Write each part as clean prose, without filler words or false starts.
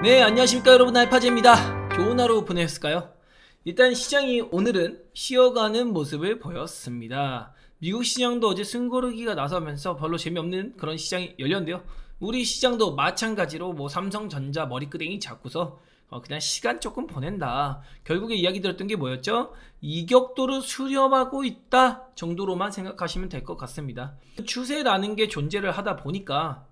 네, 안녕하십니까 여러분, 알파제입니다. 좋은 하루 보내셨을까요? 일단 시장이 오늘은 쉬어가는 모습을 보였습니다. 미국 시장도 어제 숨고르기가 나서면서 별로 재미없는 그런 시장이 열렸는데요. 우리 시장도 마찬가지로 삼성전자 머리끄댕이 잡고서 그냥 시간 조금 보낸다. 결국에 이야기 들었던 게 뭐였죠? 이격도를 수렴하고 있다 정도로만 생각하시면 될 것 같습니다. 추세라는 게 존재를 하다 보니까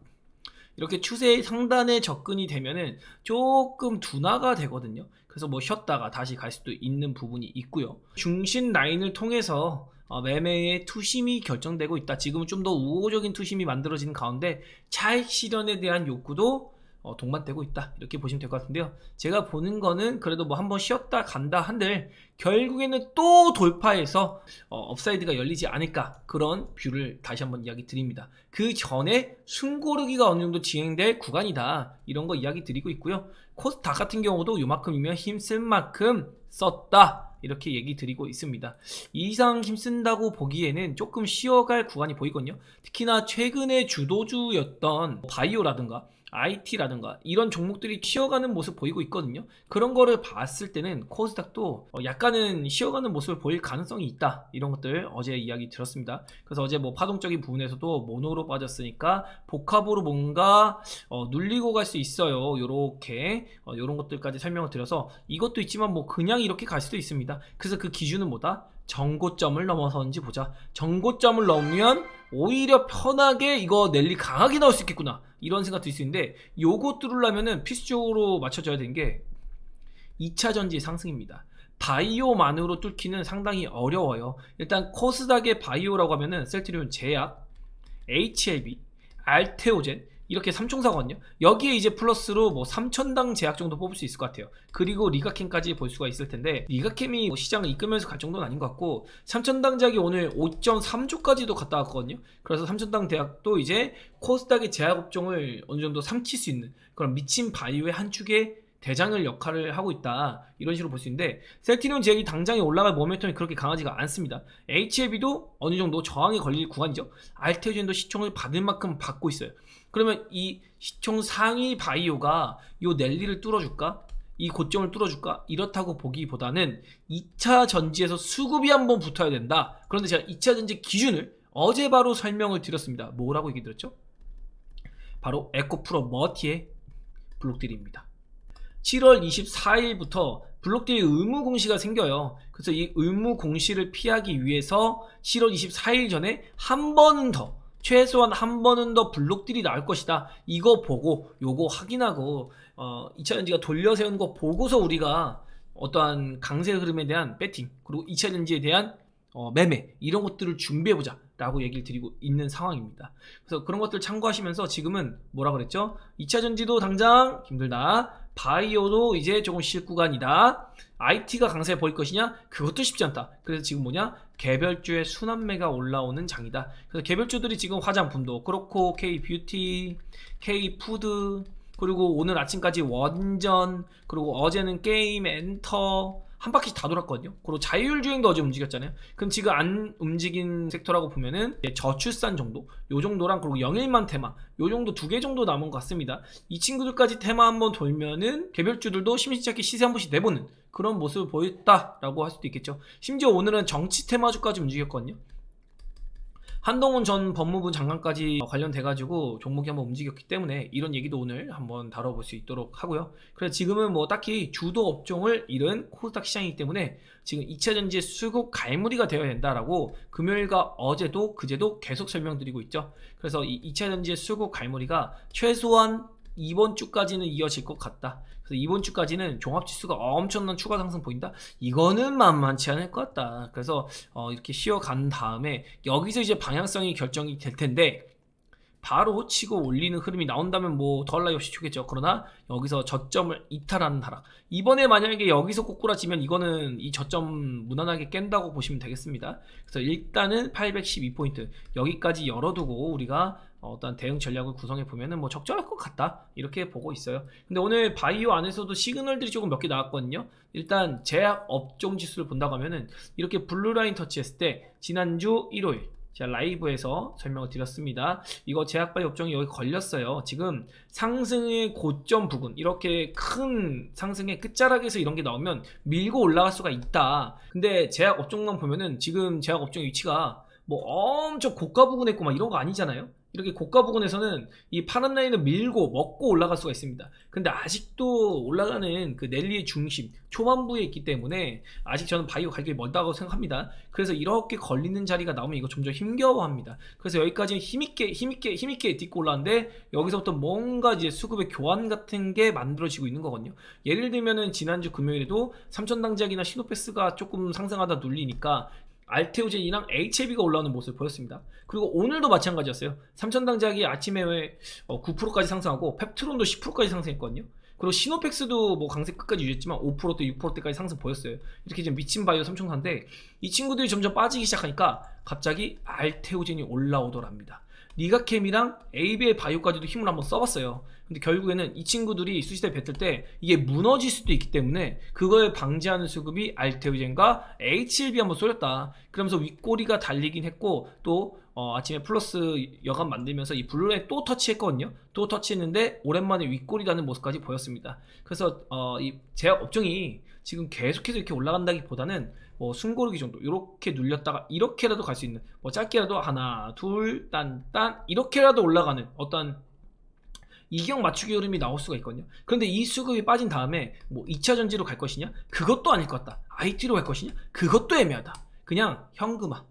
이렇게 추세의 상단에 접근이 되면은 조금 둔화가 되거든요. 그래서 쉬었다가 다시 갈 수도 있는 부분이 있고요. 중심 라인을 통해서 매매의 투심이 결정되고 있다. 지금은 좀 더 우호적인 투심이 만들어지는 가운데 차익 실현에 대한 욕구도 동반되고 있다, 이렇게 보시면 될 것 같은데요. 제가 보는 거는 그래도 한번 쉬었다 간다 한들 결국에는 또 돌파해서 업사이드가 열리지 않을까, 그런 뷰를 다시 한번 이야기 드립니다. 그 전에 숨고르기가 어느 정도 진행될 구간이다, 이런 거 이야기 드리고 있고요. 코스닥 같은 경우도 요만큼이면 힘쓸 만큼 썼다, 이렇게 얘기 드리고 있습니다. 이 이상 힘쓴다고 보기에는 조금 쉬어갈 구간이 보이거든요. 특히나 최근에 주도주였던 바이오라든가 IT라든가 이런 종목들이 쉬어가는 모습 보이고 있거든요. 그런 거를 봤을 때는 코스닥도 약간은 쉬어가는 모습을 보일 가능성이 있다, 이런 것들 어제 이야기 들었습니다. 그래서 어제 파동적인 부분에서도 모노로 빠졌으니까 복합으로 뭔가 눌리고 갈 수 있어요. 요렇게 요런 것들까지 설명을 드려서 이것도 있지만 그냥 이렇게 갈 수도 있습니다. 그래서 그 기준은 뭐다? 정고점을 넘어서는지 보자. 정고점을 넘으면 오히려 편하게 이거 랠리 강하게 나올 수 있겠구나, 이런 생각 들 수 있는데, 요거 뚫으려면은 필수적으로 맞춰줘야 되는 게 2차전지 상승입니다. 바이오만으로 뚫기는 상당히 어려워요. 일단 코스닥의 바이오라고 하면은 셀트리온 제약, HLB, 알테오젠, 이렇게 3총사거든요. 여기에 이제 플러스로 3천당 제약 정도 뽑을 수 있을 것 같아요. 그리고 리가캠까지 볼 수가 있을 텐데, 리가캠이 시장을 이끌면서 갈 정도는 아닌 것 같고, 3천당 제약이 오늘 5.3조까지도 갔다 왔거든요. 그래서 3천당 제약도 이제 코스닥의 제약업종을 어느 정도 삼킬 수 있는 그런 미친 바이오의 한 축의 대장을 역할을 하고 있다, 이런 식으로 볼 수 있는데, 셀트리온 제약이 당장에 올라갈 모멘텀이 그렇게 강하지가 않습니다. HLB도 어느 정도 저항에 걸릴 구간이죠. 알테오젠도 시총을 받을 만큼 받고 있어요. 그러면 이 시총 상위 바이오가 요 랠리를 뚫어줄까? 이 고점을 뚫어줄까? 이렇다고 보기보다는 2차 전지에서 수급이 한번 붙어야 된다. 그런데 제가 2차 전지 기준을 어제 바로 설명을 드렸습니다. 뭐라고 얘기 드렸죠? 바로 에코프로 머티의 블록딜입니다. 7월 24일부터 블록딜 의무 공시가 생겨요. 그래서 이 의무 공시를 피하기 위해서 7월 24일 전에 한 번은 더, 최소한 한 번은 더 블록딜이 나올 것이다, 이거 보고 요거 확인하고 2차전지가 돌려세우는 거 보고서 우리가 어떠한 강세 흐름에 대한 배팅, 그리고 2차전지에 대한 매매, 이런 것들을 준비해보자 라고 얘기를 드리고 있는 상황입니다. 그래서 그런 것들 참고하시면서 지금은 뭐라 그랬죠? 2차전지도 당장 힘들다, 바이오도 이제 조금 쉴 구간이다, IT가 강세 보일 것이냐? 그것도 쉽지 않다. 그래서 지금 개별주의 순환매가 올라오는 장이다. 그래서 개별주들이 지금 화장품도 그렇고, K뷰티, K푸드, 그리고 오늘 아침까지 원전, 그리고 어제는 게임, 엔터 한 바퀴 다 돌았거든요. 그리고 자율주행도 어제 움직였잖아요. 그럼 지금 안 움직인 섹터라고 보면은 저출산 정도, 요 정도랑, 그리고 영일만 테마, 요 정도 두 개 정도 남은 것 같습니다. 이 친구들까지 테마 한번 돌면은 개별주들도 심심치 않게 시세 한 번씩 내보는 그런 모습을 보였다라고 할 수도 있겠죠. 심지어 오늘은 정치 테마주까지 움직였거든요. 한동훈 전 법무부 장관까지 관련돼가지고 종목이 한번 움직였기 때문에 이런 얘기도 오늘 한번 다뤄볼 수 있도록 하고요. 그래서 지금은 딱히 주도 업종을 잃은 코스닥 시장이기 때문에 지금 2차전지의 수급 갈무리가 되어야 된다라고 금요일과 어제도 그제도 계속 설명드리고 있죠. 그래서 이 2차전지의 수급 갈무리가 최소한 이번 주까지는 이어질 것 같다. 그래서 이번 주까지는 종합지수가 엄청난 추가 상승 보인다? 이거는 만만치 않을 것 같다. 그래서 이렇게 쉬어간 다음에 여기서 이제 방향성이 결정이 될 텐데, 바로 치고 올리는 흐름이 나온다면 더할 나위 없이 좋겠죠. 그러나 여기서 저점을 이탈하는 하락, 이번에 만약에 여기서 꼬꾸라지면 이거는 이 저점 무난하게 깬다고 보시면 되겠습니다. 그래서 일단은 812포인트 여기까지 열어두고 우리가 어떤 대응 전략을 구성해 보면은 적절할 것 같다, 이렇게 보고 있어요. 근데 오늘 바이오 안에서도 시그널들이 조금 몇 개 나왔거든요. 일단 제약 업종 지수를 본다고 하면은 이렇게 블루라인 터치했을 때 지난주 일요일 제가 라이브에서 설명을 드렸습니다. 이거 제약바이오 업종이 여기 걸렸어요. 지금 상승의 고점 부근, 이렇게 큰 상승의 끝자락에서 이런 게 나오면 밀고 올라갈 수가 있다. 근데 제약 업종만 보면은 지금 제약 업종의 위치가 뭐 엄청 고가 부근에 있고 막 이런 거 아니잖아요. 이렇게 고가 부근에서는 이 파란 라인을 밀고 먹고 올라갈 수가 있습니다. 근데 아직도 올라가는 그 랠리의 중심 초반부에 있기 때문에 아직 저는 바이오 갈 길이 멀다고 생각합니다. 그래서 이렇게 걸리는 자리가 나오면 이거 점점 힘겨워합니다. 그래서 여기까지 힘있게 딛고 올라왔는데 여기서부터 뭔가 이제 수급의 교환 같은 게 만들어지고 있는 거거든요. 예를 들면은 지난주 금요일에도 삼천당제약이나 시노패스가 조금 상승하다 눌리니까 알테오젠이랑 HLB가 올라오는 모습을 보였습니다. 그리고 오늘도 마찬가지였어요. 삼천당제약이 아침에 9%까지 상승하고 펩트론도 10%까지 상승했거든요. 그리고 시노팩스도 뭐 강세 끝까지 유지했지만 5%대 6%대까지 상승 보였어요. 이렇게 지금 미친 바이오 삼총사인데 이 친구들이 점점 빠지기 시작하니까 갑자기 알테오젠이 올라오더랍니다. 리가캠이랑 ABL 바이오까지도 힘을 한번 써봤어요. 근데 결국에는 이 친구들이 수시대 뱉을 때 이게 무너질 수도 있기 때문에 그걸 방지하는 수급이 알테오젠과 HLB 한번 쏠렸다. 그러면서 윗꼬리가 달리긴 했고 또 아침에 플러스 여간 만들면서 이 블루라인 또 터치했거든요. 또 터치했는데 오랜만에 윗꼬리 다는 모습까지 보였습니다. 그래서 이 제약 업종이 지금 계속해서 이렇게 올라간다기보다는 뭐 숨고르기 정도 이렇게 눌렸다가 이렇게라도 갈 수 있는 뭐 짧게라도 하나 둘 딴 이렇게라도 올라가는 어떤 이격 맞추기 흐름이 나올 수가 있거든요. 그런데 이 수급이 빠진 다음에 뭐 2차 전지로 갈 것이냐? 그것도 아닐 것 같다. IT로 갈 것이냐? 그것도 애매하다. 그냥 현금화.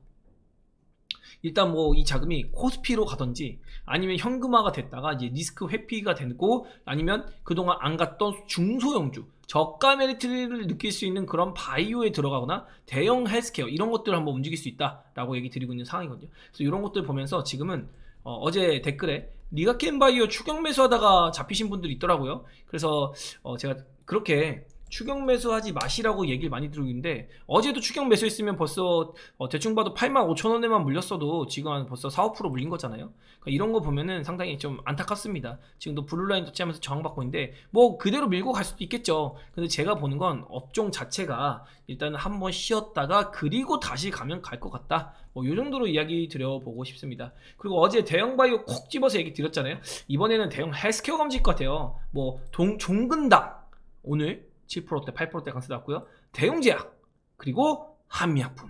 일단 뭐 이 자금이 코스피로 가든지 아니면 현금화가 됐다가 이제 리스크 회피가 되고 아니면 그동안 안 갔던 중소형주 저가 메리트를 느낄 수 있는 그런 바이오에 들어가거나 대형 헬스케어 이런 것들을 한번 움직일 수 있다라고 얘기 드리고 있는 상황이거든요. 그래서 이런 것들 보면서 지금은 어제 댓글에 리가켄 바이오 추격 매수하다가 잡히신 분들이 있더라고요. 그래서 제가 그렇게 추격 매수하지 마시라고 얘기를 많이 드리고 있는데 어제도 추격 매수했으면 벌써 대충 봐도 85,000원에만 물렸어도 지금 한 벌써 4~5% 물린 거잖아요. 그러니까 이런 거 보면은 상당히 좀 안타깝습니다. 지금도 블루라인 터치하면서 저항받고 있는데 뭐 그대로 밀고 갈 수도 있겠죠. 근데 제가 보는 건 업종 자체가 일단은 한번 쉬었다가 그리고 다시 가면 갈 것 같다. 뭐 이 정도로 이야기 드려보고 싶습니다. 그리고 어제 대형 바이오 콕 집어서 얘기 드렸잖아요. 이번에는 대형 헬스케어 감지일 것 같아요. 뭐 종근당 오늘 7%대 8%대 강세 나왔고요. 대웅제약 그리고 한미약품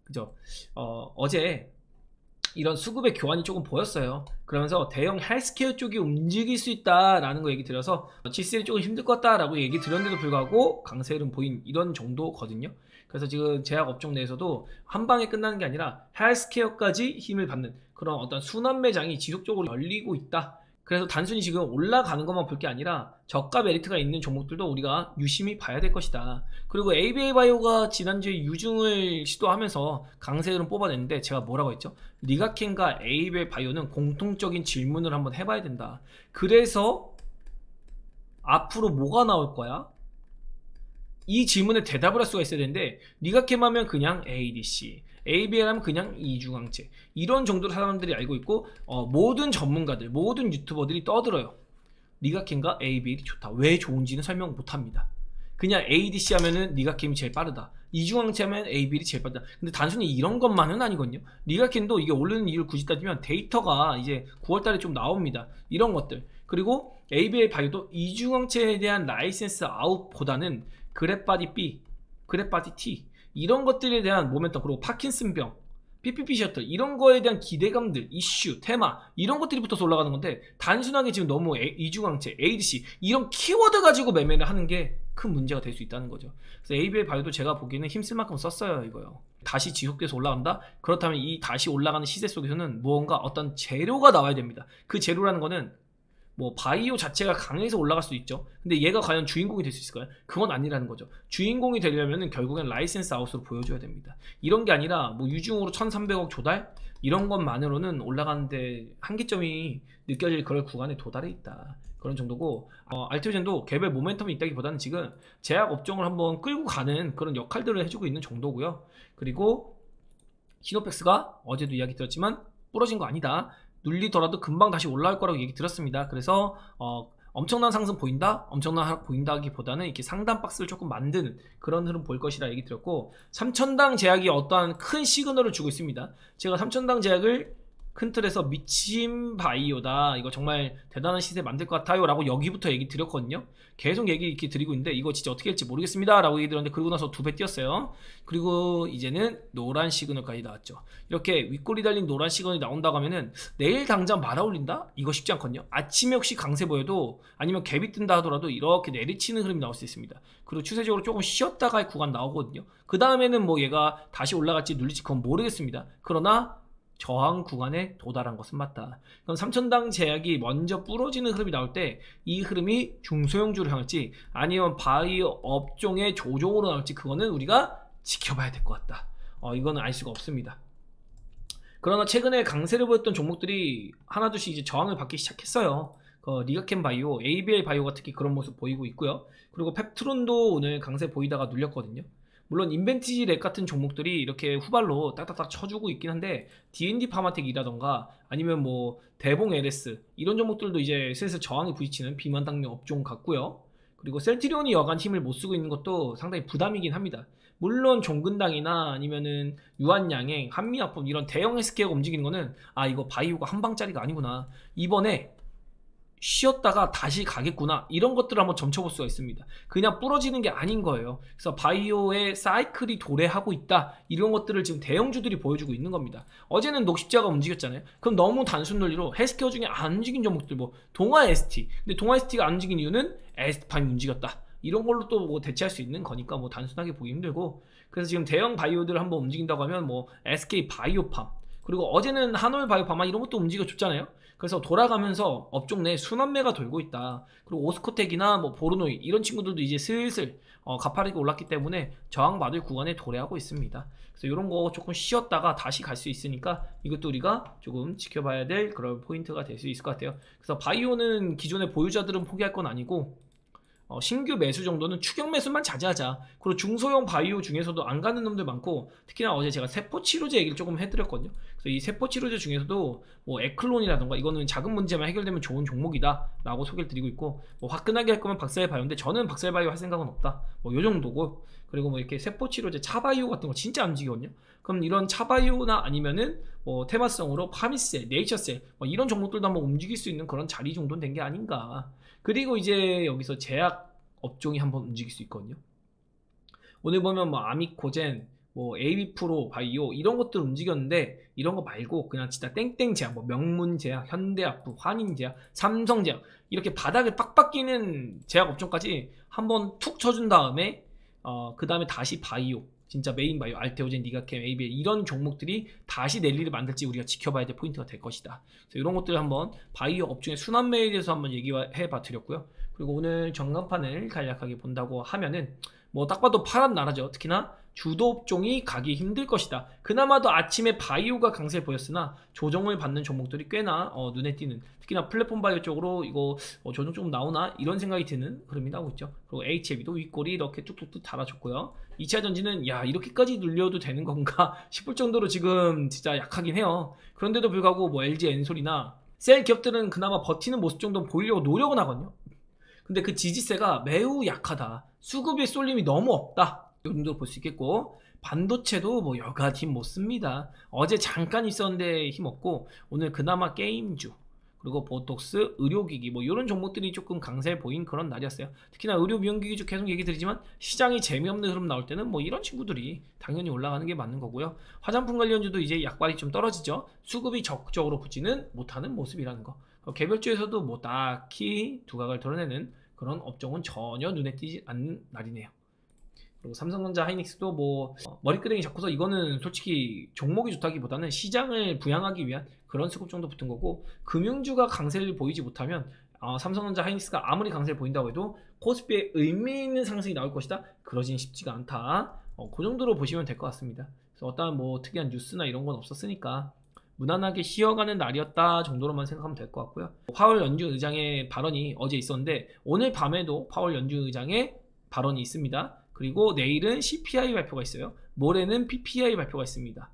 그죠? 어제 이런 수급의 교환이 조금 보였어요. 그러면서 대형 헬스케어 쪽이 움직일 수 있다라는 거 얘기 드려서 G3이 조금 힘들 것 같다라고 얘기 드렸는데도 불구하고 강세 흐름 보인 이런 정도거든요. 그래서 지금 제약 업종 내에서도 한 방에 끝나는 게 아니라 헬스케어까지 힘을 받는 그런 어떤 순환 매장이 지속적으로 열리고 있다. 그래서 단순히 지금 올라가는 것만 볼 게 아니라 저가 메리트가 있는 종목들도 우리가 유심히 봐야 될 것이다. 그리고 ABA 바이오가 지난주에 유증을 시도하면서 강세를 뽑아냈는데 제가 뭐라고 했죠? 리가켄과 ABA 바이오는 공통적인 질문을 한번 해봐야 된다. 그래서 앞으로 뭐가 나올 거야? 이 질문에 대답을 할 수가 있어야 되는데 리가캠 하면 그냥 ADC ABL 하면 그냥 이중항체 이런 정도로 사람들이 알고 있고 모든 전문가들 모든 유튜버들이 떠들어요. 리가캠과 ABL이 좋다. 왜 좋은지는 설명 못합니다. 그냥 ADC 하면은 리가캠이 제일 빠르다. 이중항체 하면 ABL이 제일 빠르다. 근데 단순히 이런 것만은 아니거든요. 리가캠도 이게 오르는 이유를 굳이 따지면 데이터가 이제 9월달에 좀 나옵니다. 이런 것들 그리고 ABL 바이오도 이중항체에 대한 라이센스 아웃보다는 그랩바디 B, 그랩바디 T 이런 것들에 대한 모멘텀 그리고 파킨슨병, PPP 셔틀 이런 거에 대한 기대감들, 이슈, 테마 이런 것들이 붙어서 올라가는 건데 단순하게 지금 너무 이중항체, ADC 이런 키워드 가지고 매매를 하는 게 큰 문제가 될 수 있다는 거죠. 그래서 ABL 바이오도 제가 보기에는 힘쓸 만큼 썼어요. 이거요. 다시 지속돼서 올라간다? 그렇다면 이 다시 올라가는 시세 속에서는 무언가 어떤 재료가 나와야 됩니다. 그 재료라는 거는 뭐 바이오 자체가 강해서 올라갈 수도 있죠. 근데 얘가 과연 주인공이 될 수 있을까요? 그건 아니라는 거죠. 주인공이 되려면 결국엔 라이센스 아웃으로 보여줘야 됩니다. 이런 게 아니라 뭐 유중으로 1300억 조달? 이런 것만으로는 올라가는데 한계점이 느껴질 그럴 구간에 도달해 있다. 그런 정도고 알테오젠도 개별 모멘텀이 있다기보다는 지금 제약 업종을 한번 끌고 가는 그런 역할들을 해주고 있는 정도고요. 그리고 시노펙스가 어제도 이야기 드렸지만 부러진 거 아니다. 눌리더라도 금방 다시 올라올 거라고 얘기 들었습니다. 그래서 엄청난 상승 보인다? 엄청난 하락 보인다기보다는 이렇게 상단 박스를 조금 만드는 그런 흐름 보일 것이라 얘기 드렸고, 3천당 제약이 어떠한 큰 시그널을 주고 있습니다. 제가 3천당 제약을 큰 틀에서 미친 바이오다, 이거 정말 대단한 시세 만들 것 같아요 라고 여기부터 얘기 드렸거든요. 계속 얘기 이렇게 드리고 있는데 이거 진짜 어떻게 할지 모르겠습니다 라고 얘기 드렸는데, 그러고 나서 2배 뛰었어요. 그리고 이제는 노란 시그널까지 나왔죠. 이렇게 윗골이 달린 노란 시그널이 나온다고 하면은 내일 당장 말아 올린다? 이거 쉽지 않거든요. 아침에 혹시 강세 보여도, 아니면 갭이 뜬다 하더라도 이렇게 내리치는 흐름이 나올 수 있습니다. 그리고 추세적으로 조금 쉬었다가 구간 나오거든요. 그 다음에는 뭐 얘가 다시 올라갈지 눌릴지 그건 모르겠습니다. 그러나 저항 구간에 도달한 것은 맞다. 그럼 3천당 제약이 먼저 부러지는 흐름이 나올 때 이 흐름이 중소형주로 향할지 아니면 바이오 업종의 조정으로 나올지, 그거는 우리가 지켜봐야 될 것 같다. 이거는 알 수가 없습니다. 그러나 최근에 강세를 보였던 종목들이 하나둘씩 이제 저항을 받기 시작했어요. 리가켄 바이오, ABL 바이오가 특히 그런 모습 보이고 있고요. 그리고 펩트론도 오늘 강세 보이다가 눌렸거든요. 물론 인벤티지 랩 같은 종목들이 이렇게 후발로 딱딱딱 쳐주고 있긴 한데, D&D 파마텍이라던가 아니면 뭐 대봉 LS 이런 종목들도 이제 슬슬 저항이 부딪히는 비만당류 업종 같고요. 그리고 셀트리온이 여간 힘을 못 쓰고 있는 것도 상당히 부담이긴 합니다. 물론 종근당이나 아니면은 유한양행, 한미약품 이런 대형 헬스케어가 움직이는 거는 이거 바이오가 한 방짜리가 아니구나, 이번에 쉬었다가 다시 가겠구나, 이런 것들을 한번 점쳐볼 수가 있습니다. 그냥 부러지는 게 아닌 거예요. 그래서 바이오의 사이클이 도래하고 있다, 이런 것들을 지금 대형주들이 보여주고 있는 겁니다. 어제는 녹십자가 움직였잖아요. 그럼 너무 단순 논리로 헬스케어 중에 안 움직인 종목들, 뭐 동아 ST, 근데 동아 ST가 안 움직인 이유는 에스파임이 움직였다, 이런 걸로 또 뭐 대체할 수 있는 거니까 뭐 단순하게 보기 힘들고, 그래서 지금 대형 바이오들 한번 움직인다고 하면 뭐 SK 바이오팜, 그리고 어제는 한올 바이오팜 이런 것도 움직여줬잖아요. 그래서 돌아가면서 업종 내 순환매가 돌고 있다. 그리고 오스코텍이나 뭐 보르노이 이런 친구들도 이제 슬슬 가파르게 올랐기 때문에 저항받을 구간에 도래하고 있습니다. 그래서 이런 거 조금 쉬었다가 다시 갈 수 있으니까 이것도 우리가 조금 지켜봐야 될 그런 포인트가 될 수 있을 것 같아요. 그래서 바이오는 기존의 보유자들은 포기할 건 아니고, 신규 매수 정도는 추격 매수만 자제하자. 그리고 중소형 바이오 중에서도 안 가는 놈들 많고, 특히나 어제 제가 세포치료제 얘기를 조금 해드렸거든요. 그래서 이 세포치료제 중에서도 뭐 에클론이라던가 이거는 작은 문제만 해결되면 좋은 종목이다 라고 소개를 드리고 있고, 뭐 화끈하게 할 거면 박살바이오인데 저는 박살바이오 할 생각은 없다, 뭐 요 정도고. 그리고 뭐 이렇게 세포치료제 차바이오 같은 거 진짜 안 움직이거든요. 그럼 이런 차바이오나 아니면은 뭐 테마성으로 파미셀, 네이처셀 뭐 이런 종목들도 한번 움직일 수 있는 그런 자리 정도는 된 게 아닌가. 그리고 이제 여기서 제약 업종이 한번 움직일 수 있거든요. 오늘 보면 뭐 아미코젠, 뭐 AB프로 바이오 이런 것들 움직였는데, 이런 거 말고 그냥 진짜 땡땡 제약, 뭐 명문제약, 현대약품, 환인제약, 삼성제약 이렇게 바닥에 빡빡 끼는 제약 업종까지 한번 툭 쳐준 다음에 그 다음에 다시 바이오, 진짜 메인 바이오, 알테오젠, 리가캠, ABL 이런 종목들이 다시 랠리를 만들지 우리가 지켜봐야 될 포인트가 될 것이다. 그래서 이런 것들을 한번 바이오 업종의 순환매에 대해서 한번 얘기해 봐 드렸고요. 그리고 오늘 전간판을 간략하게 본다고 하면은 뭐 딱 봐도 파란 나라죠. 특히나 주도 업종이 가기 힘들 것이다. 그나마도 아침에 바이오가 강세 보였으나 조정을 받는 종목들이 꽤나 눈에 띄는, 특히나 플랫폼 바이오 쪽으로 이거 조정 조금 나오나 이런 생각이 드는 흐름이 나오고 있죠. 그리고 HLB도 윗골이 이렇게 뚝뚝뚝 달아줬고요. 2차 전지는 야 이렇게까지 눌려도 되는 건가 싶을 정도로 지금 진짜 약하긴 해요. 그런데도 불구하고 뭐 LG 엔솔이나 셀 기업들은 그나마 버티는 모습 정도는 보이려고 노력은 하거든요. 근데 그 지지세가 매우 약하다. 수급의 쏠림이 너무 없다. 이 정도로 볼 수 있겠고, 반도체도 뭐 여간 힘 못 씁니다. 어제 잠깐 있었는데 힘 없고, 오늘 그나마 게임주, 그리고 보톡스, 의료기기 뭐 이런 종목들이 조금 강세 보인 그런 날이었어요. 특히나 의료 미용기기주 계속 얘기 드리지만 시장이 재미없는 흐름 나올 때는 뭐 이런 친구들이 당연히 올라가는 게 맞는 거고요. 화장품 관련주도 이제 약발이 좀 떨어지죠. 수급이 적극적으로 붙지는 못하는 모습이라는 거. 개별주에서도 뭐 딱히 두각을 드러내는 그런 업종은 전혀 눈에 띄지 않는 날이네요. 그리고 삼성전자, 하이닉스도 뭐 머리끄댕이 잡고서 이거는 솔직히 종목이 좋다기보다는 시장을 부양하기 위한 그런 수급 정도 붙은 거고, 금융주가 강세를 보이지 못하면 삼성전자, 하이닉스가 아무리 강세를 보인다고 해도 코스피에 의미 있는 상승이 나올 것이다? 그러진 쉽지가 않다. 그 정도로 보시면 될 것 같습니다. 그래서 어떠한 뭐 특이한 뉴스나 이런 건 없었으니까 무난하게 쉬어가는 날이었다 정도로만 생각하면 될 것 같고요. 파월 연준 의장의 발언이 어제 있었는데, 오늘 밤에도 파월 연준 의장의 발언이 있습니다. 그리고 내일은 CPI 발표가 있어요. 모레는 PPI 발표가 있습니다.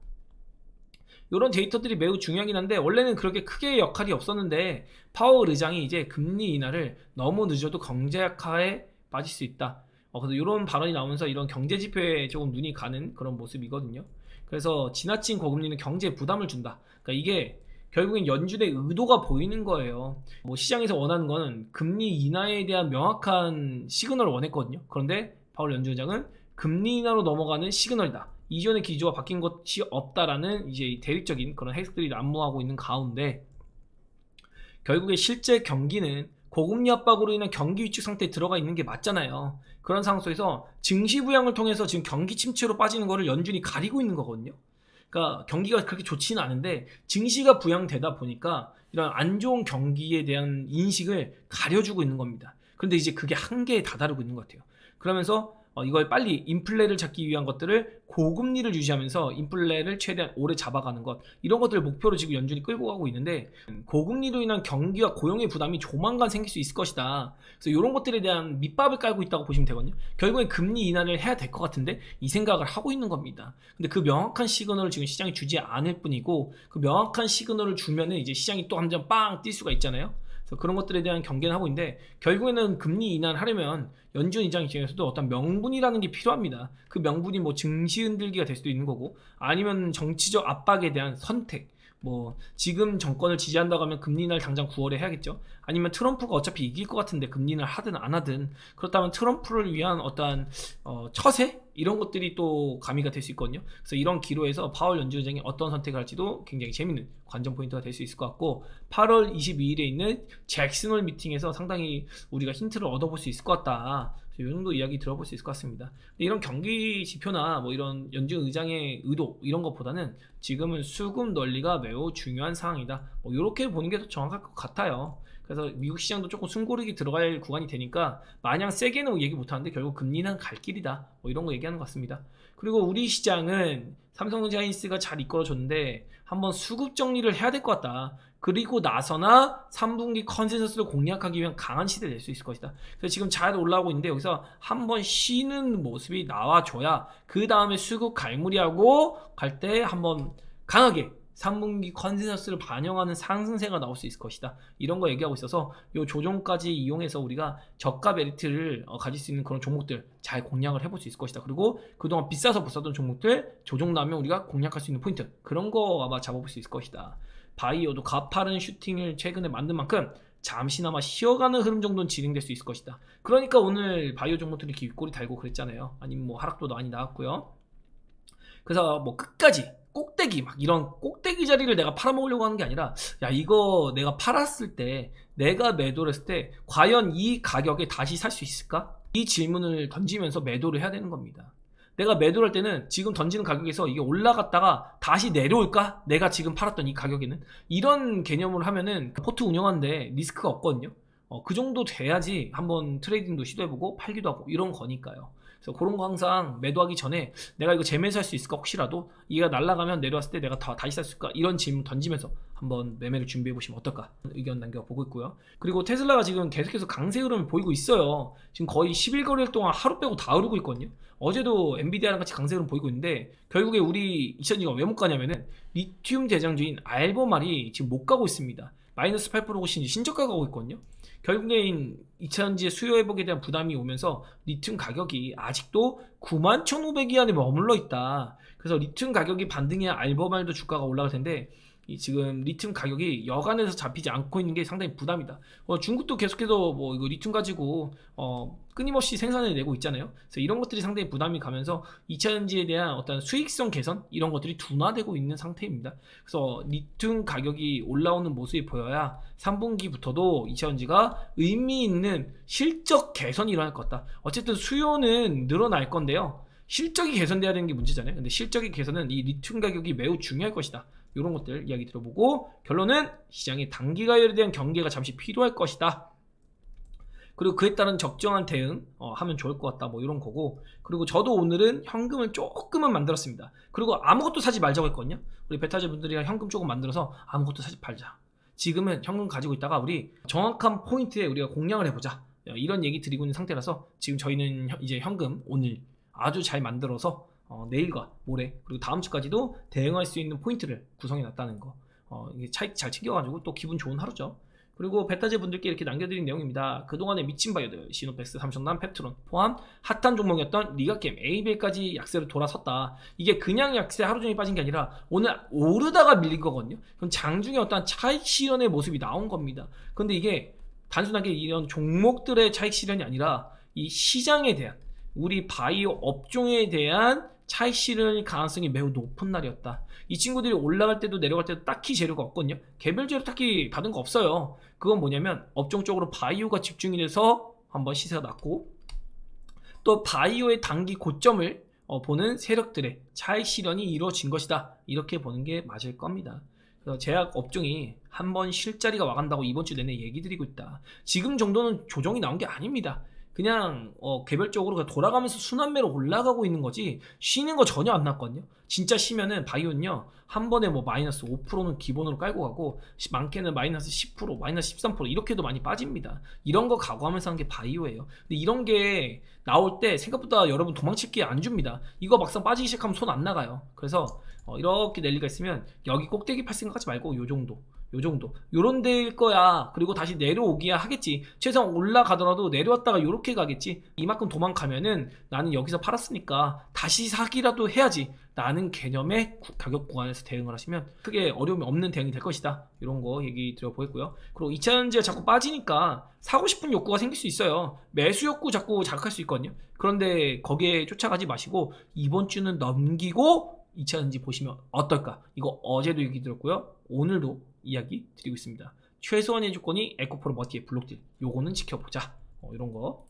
이런 데이터들이 매우 중요하긴 한데 원래는 그렇게 크게 역할이 없었는데 파월 의장이 이제 금리 인하를 너무 늦어도 경제 악화에 빠질 수 있다. 그래서 이런 발언이 나오면서 이런 경제 지표에 조금 눈이 가는 그런 모습이거든요. 그래서 지나친 고금리는 경제에 부담을 준다. 그러니까 이게 결국엔 연준의 의도가 보이는 거예요. 뭐 시장에서 원하는 거는 금리 인하에 대한 명확한 시그널을 원했거든요. 그런데 파월 연준 의장은 금리 인하로 넘어가는 시그널이다. 이전의 기조가 바뀐 것이 없다라는 이제 대립적인 그런 해석들이 난무하고 있는 가운데 결국에 실제 경기는 고금리 압박으로 인한 경기 위축 상태에 들어가 있는 게 맞잖아요. 그런 상황 속에서 증시 부양을 통해서 지금 경기 침체로 빠지는 거를 연준이 가리고 있는 거거든요. 그러니까 경기가 그렇게 좋지는 않은데 증시가 부양되다 보니까 이런 안 좋은 경기에 대한 인식을 가려주고 있는 겁니다. 그런데 이제 그게 한계에 다다르고 있는 것 같아요. 그러면서 이걸 빨리 인플레를 잡기 위한 것들을 고금리를 유지하면서 인플레를 최대한 오래 잡아가는 것, 이런 것들을 목표로 지금 연준이 끌고 가고 있는데 고금리로 인한 경기와 고용의 부담이 조만간 생길 수 있을 것이다. 그래서 이런 것들에 대한 밑밥을 깔고 있다고 보시면 되거든요. 결국엔 금리 인하를 해야 될 것 같은데 이 생각을 하고 있는 겁니다. 근데 그 명확한 시그널을 지금 시장이 주지 않을 뿐이고 그 명확한 시그널을 주면은 이제 시장이 또 한 점 빵 뛸 수가 있잖아요. 그런 것들에 대한 경계는 하고 있는데 결국에는 금리 인하를 하려면 연준 의장 입장에서도 어떤 명분이라는 게 필요합니다. 그 명분이 뭐 증시 흔들기가 될 수도 있는 거고 아니면 정치적 압박에 대한 선택, 뭐 지금 정권을 지지한다고 하면 금리 인하를 당장 9월에 해야겠죠. 아니면 트럼프가 어차피 이길 것 같은데 금리 인하를 하든 안 하든 그렇다면 트럼프를 위한 어떠한 처세? 이런 것들이 또 가미가 될 수 있거든요. 그래서 이런 기로에서 파월 연준 의장이 어떤 선택을 할지도 굉장히 재밌는 관전 포인트가 될 수 있을 것 같고 8월 22일에 있는 잭슨홀 미팅에서 상당히 우리가 힌트를 얻어볼 수 있을 것 같다. 이 정도 이야기 들어볼 수 있을 것 같습니다. 이런 경기 지표나 뭐 이런 연준 의장의 의도 이런 것보다는 지금은 수급 논리가 매우 중요한 상황이다. 뭐 이렇게 보는 게 더 정확할 것 같아요. 그래서 미국 시장도 조금 숨고르기 들어갈 구간이 되니까 마냥 세게는 얘기 못하는데 결국 금리는 갈 길이다. 뭐 이런 거 얘기하는 것 같습니다. 그리고 우리 시장은 삼성전자인스가 잘 이끌어줬는데 한번 수급 정리를 해야 될 것 같다. 그리고 나서나 3분기 컨센서스를 공략하기 위한 강한 시대를 낼 수 있을 것이다. 그래서 지금 잘 올라오고 있는데 여기서 한번 쉬는 모습이 나와줘야 그 다음에 수급 갈무리하고 갈 때 한번 강하게 3분기 컨센서스를 반영하는 상승세가 나올 수 있을 것이다. 이런 거 얘기하고 있어서 이 조정까지 이용해서 우리가 저가 메리트를 가질 수 있는 그런 종목들 잘 공략을 해볼 수 있을 것이다. 그리고 그동안 비싸서 못 사던 종목들 조정 나면 우리가 공략할 수 있는 포인트 그런 거 아마 잡아볼 수 있을 것이다. 바이오도 가파른 슈팅을 최근에 만든 만큼 잠시나마 쉬어가는 흐름 정도는 진행될 수 있을 것이다. 그러니까 오늘 바이오 종목들이 윗골이 달고 그랬잖아요. 아니면 뭐 하락도 많이 나왔고요. 그래서 뭐 끝까지 꼭대기 막 이런 꼭대기 자리를 내가 팔아먹으려고 하는 게 아니라 야 이거 내가 팔았을 때 내가 매도를 했을 때 과연 이 가격에 다시 살 수 있을까? 이 질문을 던지면서 매도를 해야 되는 겁니다. 내가 매도를 할 때는 지금 던지는 가격에서 이게 올라갔다가 다시 내려올까? 내가 지금 팔았던 이 가격에는 이런 개념으로 하면은 포트 운영하는데 리스크가 없거든요. 그 정도 돼야지 한번 트레이딩도 시도해보고 팔기도 하고 이런 거니까요. 그래서 그런 거 항상 매도하기 전에 내가 이거 재매수할 수 있을까 혹시라도 이가 날아가면 내려왔을 때 내가 다시 살 수 있을까 이런 질문 던지면서 한번 매매를 준비해 보시면 어떨까 의견 남겨보고 있고요. 그리고 테슬라가 지금 계속해서 강세 흐름을 보이고 있어요. 지금 거의 10일 거래일 동안 하루 빼고 다 오르고 있거든요. 어제도 엔비디아랑 같이 강세 흐름 보이고 있는데 결국에 우리 2000G가 왜 못 가냐면은 리튬 대장주인 알보말이 지금 못 가고 있습니다. 마이너스 8%고 신저가 가고 있거든요. 결국엔 2000G의 수요 회복에 대한 부담이 오면서 리튬 가격이 아직도 91,500위 안에 머물러 있다. 그래서 리튬 가격이 반등해야 알보말도 주가가 올라갈 텐데 지금 리튬 가격이 여간에서 잡히지 않고 있는 게 상당히 부담이다. 중국도 계속해서 뭐 이거 리튬 가지고 끊임없이 생산을 내고 있잖아요. 그래서 이런 것들이 상당히 부담이 가면서 2차전지에 대한 어떤 수익성 개선 이런 것들이 둔화되고 있는 상태입니다. 그래서 리튬 가격이 올라오는 모습이 보여야 3분기부터도 2차전지가 의미 있는 실적 개선이 일어날 것 같다. 어쨌든 수요는 늘어날 건데요. 실적이 개선돼야 되는 게 문제잖아요. 근데 실적의 개선은 이 리튬 가격이 매우 중요할 것이다. 이런 것들 이야기 들어보고 결론은 시장의 단기 가열에 대한 경계가 잠시 필요할 것이다. 그리고 그에 따른 적정한 대응 하면 좋을 것 같다. 뭐 이런 거고. 그리고 저도 오늘은 현금을 조금은 만들었습니다. 그리고 아무것도 사지 말자고 했거든요. 우리 베타즈 분들이랑 현금 조금 만들어서 아무것도 사지 말자. 지금은 현금 가지고 있다가 우리 정확한 포인트에 우리가 공략을 해보자. 이런 얘기 드리고 있는 상태라서 지금 저희는 이제 현금 오늘 아주 잘 만들어서 내일과 모레 그리고 다음 주까지도 대응할 수 있는 포인트를 구성해 놨다는 거. 이게 차익 잘 챙겨가지고 또 기분 좋은 하루죠. 그리고 베타제 분들께 이렇게 남겨드린 내용입니다. 그동안의 미친 바이오들 시노펙스, 삼성난, 펩트론 포함 핫한 종목이었던 리가캠, 에이벨까지 약세로 돌아섰다. 이게 그냥 약세 하루 종일 빠진 게 아니라 오늘 오르다가 밀린 거거든요. 그럼 장중에 어떤 차익 실현의 모습이 나온 겁니다. 근데 이게 단순하게 이런 종목들의 차익 실현이 아니라 이 시장에 대한, 우리 바이오 업종에 대한 차익 실현 가능성이 매우 높은 날이었다. 이 친구들이 올라갈 때도 내려갈 때도 딱히 재료가 없거든요. 개별 재료 딱히 받은 거 없어요. 그건 뭐냐면 업종 쪽으로 바이오가 집중이 돼서 한번 시세가 났고, 또 바이오의 단기 고점을 보는 세력들의 차익 실현이 이루어진 것이다. 이렇게 보는 게 맞을 겁니다. 그래서 제약 업종이 한번 실자리가 와간다고 이번 주 내내 얘기 드리고 있다. 지금 정도는 조정이 나온 게 아닙니다. 그냥 개별적으로 그냥 돌아가면서 순환매로 올라가고 있는 거지 쉬는 거 전혀 안 났거든요. 진짜 쉬면은 바이오는요 한 번에 뭐 마이너스 5%는 기본으로 깔고 가고 많게는 마이너스 10%, 마이너스 13% 이렇게도 많이 빠집니다. 이런 거 각오하면서 한 게 바이오예요. 근데 이런 게 나올 때 생각보다 여러분 도망칠 게 안 줍니다. 이거 막상 빠지기 시작하면 손 안 나가요. 그래서 이렇게 낼 리가 있으면 여기 꼭대기 팔 생각하지 말고 요 정도 요런 데일 거야. 그리고 다시 내려오기야 하겠지. 최소한 올라가더라도 내려왔다가 요렇게 가겠지. 이만큼 도망가면은 나는 여기서 팔았으니까 다시 사기라도 해야지 라는 개념의 가격 구간에서 대응을 하시면 크게 어려움이 없는 대응이 될 것이다. 이런 거 얘기 드려보겠고요. 그리고 2차전지가 자꾸 빠지니까 사고 싶은 욕구가 생길 수 있어요. 매수 욕구 자꾸 자극할 수 있거든요. 그런데 거기에 쫓아가지 마시고 이번 주는 넘기고 2차전지 보시면 어떨까? 이거 어제도 얘기 드렸고요. 오늘도 이야기 드리고 있습니다. 최소한의 조건이 에코프로 머티의 블록딜, 요거는 지켜보자. 이런 거.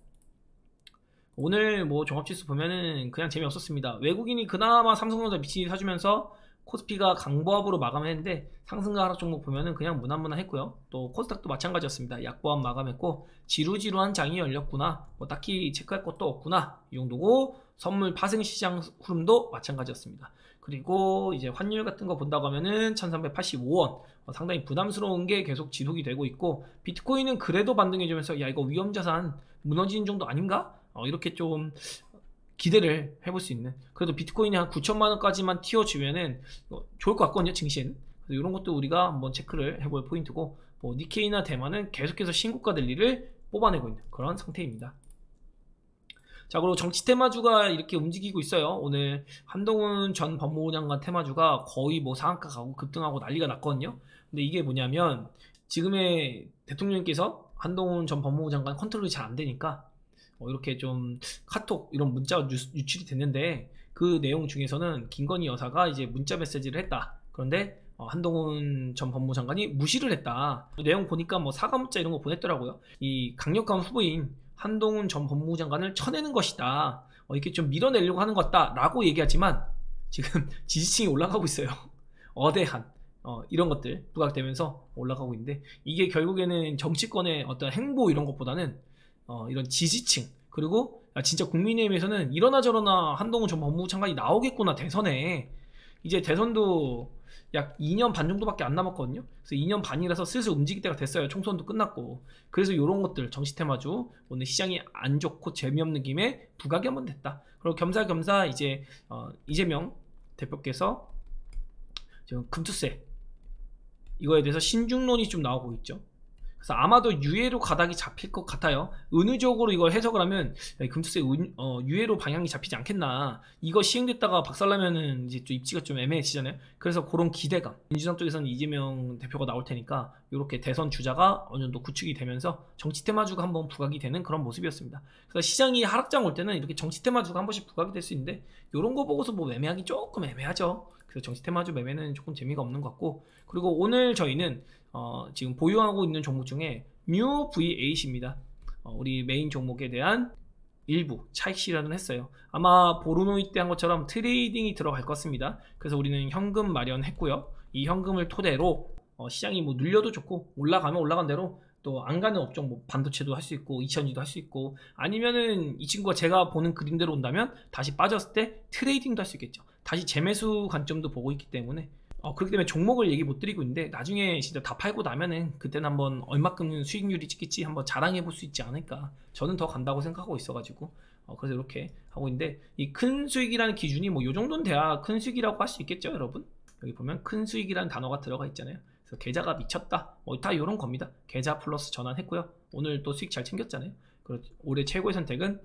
오늘 뭐 종합지수 보면은 그냥 재미없었습니다. 외국인이 그나마 삼성전자 미친이 사주면서 코스피가 강보합으로 마감했는데 상승과 하락 종목 보면은 그냥 무난무난했고요. 또 코스닥도 마찬가지였습니다. 약보합 마감했고 지루지루한 장이 열렸구나. 뭐 딱히 체크할 것도 없구나. 이 정도고 선물 파생 시장 흐름도 마찬가지였습니다. 그리고 이제 환율 같은 거 본다고 하면은 1385원 상당히 부담스러운 게 계속 지속이 되고 있고, 비트코인은 그래도 반등해주면서 야 이거 위험자산 무너지는 정도 아닌가? 이렇게 좀 기대를 해볼 수 있는, 그래도 비트코인이 한 9천만 원까지만 튀어주면은 좋을 것 같거든요, 증시에는. 그래서 이런 것도 우리가 한번 체크를 해볼 포인트고, 뭐 니케이나 대만은 계속해서 신고가 랠리를 뽑아내고 있는 그런 상태입니다. 자, 그리고 정치 테마주가 이렇게 움직이고 있어요. 오늘 한동훈 전 법무부 장관 테마주가 거의 뭐 상한가 가고 급등하고 난리가 났거든요. 근데 이게 뭐냐면 지금의 대통령께서 한동훈 전 법무부 장관 컨트롤이 잘 안 되니까 이렇게 좀 카톡 이런 문자가 유출이 됐는데, 그 내용 중에서는 김건희 여사가 이제 문자 메시지를 했다. 그런데 한동훈 전 법무부 장관이 무시를 했다. 그 내용 보니까 뭐 사과 문자 이런 거 보냈더라고요. 이 강력한 후보인 한동훈 전 법무부 장관을 쳐내는 것이다. 이렇게 좀 밀어내려고 하는 것 같다 라고 얘기하지만 지금 지지층이 올라가고 있어요. 어대한 이런 것들 부각되면서 올라가고 있는데, 이게 결국에는 정치권의 어떤 행보 이런 것보다는 이런 지지층, 그리고 진짜 국민의힘에서는 이러나 저러나 한동훈 전 법무부 장관이 나오겠구나 대선에. 이제 대선도 약 2년 반 정도밖에 안 남았거든요. 그래서 2년 반이라서 슬슬 움직일 때가 됐어요. 총선도 끝났고. 그래서 이런 것들 정치 테마주 오늘 시장이 안 좋고 재미없는 김에 부각이 한번 됐다. 그리고 겸사겸사 이제 이재명 대표께서 지금 금투세 이거에 대해서 신중론이 좀 나오고 있죠. 그래서 아마도 유예로 가닥이 잡힐 것 같아요. 은유적으로 이걸 해석을 하면 금투세 유예로 방향이 잡히지 않겠나. 이거 시행됐다가 박살나면은 이제 좀 입지가 좀 애매해지잖아요. 그래서 그런 기대감. 민주당 쪽에서는 이재명 대표가 나올 테니까 이렇게 대선 주자가 어느 정도 구축이 되면서 정치 테마주가 한번 부각이 되는 그런 모습이었습니다. 그래서 시장이 하락장 올 때는 이렇게 정치 테마주가 한 번씩 부각이 될 수 있는데, 이런 거 보고서 뭐 매매하기 조금 애매하죠. 그래서 정치 테마주 매매는 조금 재미가 없는 것 같고, 그리고 오늘 저희는 지금 보유하고 있는 종목 중에 뮤 V8입니다. 우리 메인 종목에 대한 일부 차익 실현을 했어요. 아마 보르노이 때 한 것처럼 트레이딩이 들어갈 것 같습니다. 그래서 우리는 현금 마련했고요. 이 현금을 토대로 시장이 뭐 눌려도 좋고 올라가면 올라간 대로 또 안 가는 업종, 뭐 반도체도 할 수 있고 2차전지도 할 수 있고, 아니면은 이 친구가 제가 보는 그림대로 온다면 다시 빠졌을 때 트레이딩도 할 수 있겠죠. 다시 재매수 관점도 보고 있기 때문에 그렇기 때문에 종목을 얘기 못 드리고 있는데 나중에 진짜 다 팔고 나면은 그때는 한번 얼마큼 수익률이 찍힐지 한번 자랑해 볼 수 있지 않을까. 저는 더 간다고 생각하고 있어가지고 그래서 이렇게 하고 있는데, 이 큰 수익이라는 기준이 뭐 요 정도는 돼야 큰 수익이라고 할 수 있겠죠, 여러분. 여기 보면 큰 수익이라는 단어가 들어가 있잖아요. 그래서 계좌가 미쳤다, 다 이런 겁니다. 계좌 플러스 전환했고요. 오늘 또 수익 잘 챙겼잖아요. 그리고 올해 최고의 선택은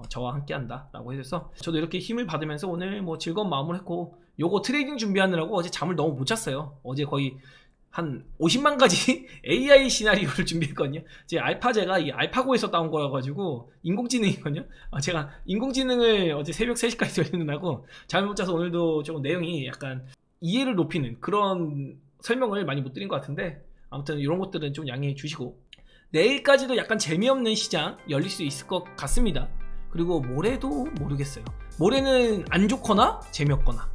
저와 함께한다 라고 해서 저도 이렇게 힘을 받으면서 오늘 뭐 즐거운 마음을 했고, 요거 트레이딩 준비하느라고 어제 잠을 너무 못 잤어요. 어제 거의 한 50만 가지 AI 시나리오를 준비했거든요. 제 알파제가 이 알파고에서 따온 거여가지고 인공지능이거든요. 제가 인공지능을 어제 새벽 3시까지 돌리느라고 잠을 못 자서 오늘도 조금 내용이 약간 이해를 높이는 그런 설명을 많이 못 드린 것 같은데, 아무튼 이런 것들은 좀 양해해 주시고, 내일까지도 약간 재미없는 시장 열릴 수 있을 것 같습니다. 그리고 모레도 모르겠어요. 모레는 안 좋거나 재미없거나,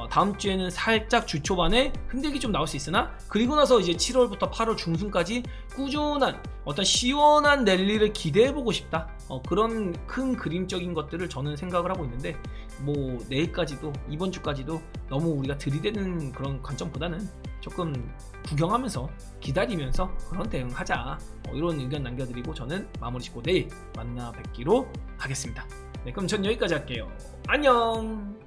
다음 주에는 살짝 주 초반에 흔들기 좀 나올 수 있으나, 그리고 나서 이제 7월부터 8월 중순까지 꾸준한 어떤 시원한 랠리를 기대해보고 싶다. 그런 큰 그림적인 것들을 저는 생각을 하고 있는데, 뭐 내일까지도 이번 주까지도 너무 우리가 들이대는 그런 관점보다는 조금 구경하면서 기다리면서 그런 대응하자, 이런 의견 남겨드리고 저는 마무리 짓고 내일 만나 뵙기로 하겠습니다. 네, 그럼 전 여기까지 할게요. 안녕.